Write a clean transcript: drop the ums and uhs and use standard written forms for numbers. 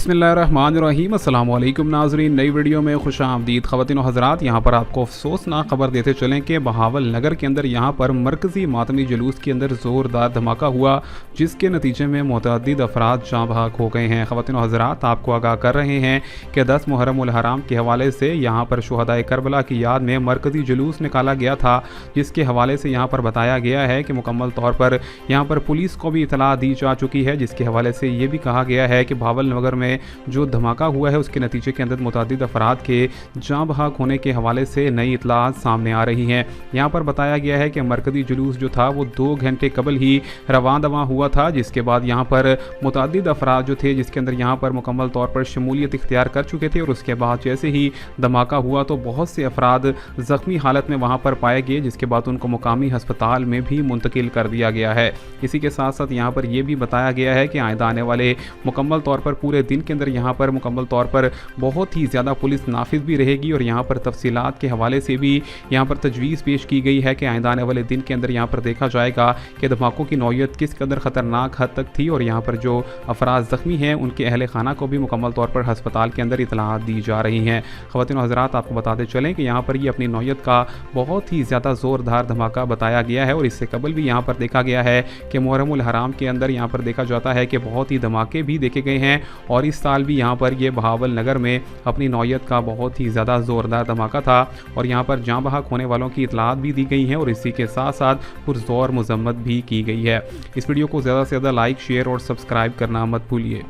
बिस्मिल्लाहिर्रहमानिर्रहीम अस्सलाम वालेकुम नाज़रीन, नई वीडियो में खुश आमदीद। ख़वातीन और हज़रात, यहाँ पर आपको अफसोसनाक खबर देते चलें कि बहावल नगर के अंदर यहाँ पर मरकज़ी मातमी जुलूस के अंदर ज़ोरदार धमाका हुआ, जिसके नतीजे में मुतअद्दिद अफराद जाँ बहक हो गए हैं। ख़वातीन और हज़रात, आपको आगाह कर रहे हैं कि 10 मुहर्रम उल हराम के हवाले से यहाँ पर शुहदाए करबला की याद में मरकज़ी जुलूस निकाला गया था, जिसके हवाले से यहाँ पर बताया गया है कि मुकम्मल तौर पर यहाँ पर पुलिस को भी इतला दी जा चुकी है, जिसके हवाले से ये भी कहा गया है कि बहावल नगर में जो धमाका हुआ है उसके नतीजे के अंदर मुतअद्दिद अफराद के जाँ बहक होने के हवाले से नई इतलात सामने आ रही हैं। यहाँ पर बताया गया है कि मरकज़ी जुलूस जो था वो 2 घंटे कबल ही रवां दवां हुआ था, जिसके बाद यहाँ पर मुतअद्दिद अफराद जो थे जिसके अंदर यहाँ पर मुकम्मल तौर पर शमूलियत इख्तियार कर चुके थे, और उसके बाद जैसे ही धमाका हुआ तो बहुत से अफराद ज़ख्मी हालत में वहाँ पर पाए गए, जिसके बाद उनको मुकामी हस्पताल में भी मुंतकिल कर दिया गया है। इसी के साथ साथ यहाँ पर यह भी बताया गया है कि आइंदा आने वाले मुकम्मल तौर पर पूरे दिन के अंदर यहाँ पर मुकम्मल तौर पर बहुत ही ज़्यादा पुलिस नाफिज भी रहेगी, और यहाँ पर तफसीलात के हवाले से भी यहाँ पर तजवीज़ पेश की गई है कि आइंदा आने वाले दिन के अंदर यहाँ पर देखा जाएगा कि धमाकों की नौयत किस कदर ख़तरनाक हद तक थी, और यहाँ पर जो अफराद ज़ख्मी हैं उनके अहल खाना को भी मुकम्मल तौर पर हस्पताल के अंदर इतलात दी जा रही हैं। ख़वातीन और हज़रात, आपको बताते चलें कि यहाँ पर ये अपनी नौयत का बहुत ही ज़्यादा ज़ोरदार धमाका बताया गया है, और इससे कबल भी यहाँ पर देखा गया है कि मुहर्रम उल हराम के अंदर यहाँ पर देखा जाता है कि बहुत ही धमाके भी देखे गए हैं, और इस साल भी यहाँ पर ये बहावल नगर में अपनी नौयत का बहुत ही ज़्यादा ज़ोरदार धमाका था, और यहाँ पर जाँ बहक होने वालों की इतलात भी दी गई हैं, और इसी के साथ साथ पुरज़ोर मज़म्मत भी की गई है। इस वीडियो को ज़्यादा से ज़्यादा लाइक, शेयर और सब्सक्राइब करना मत भूलिए।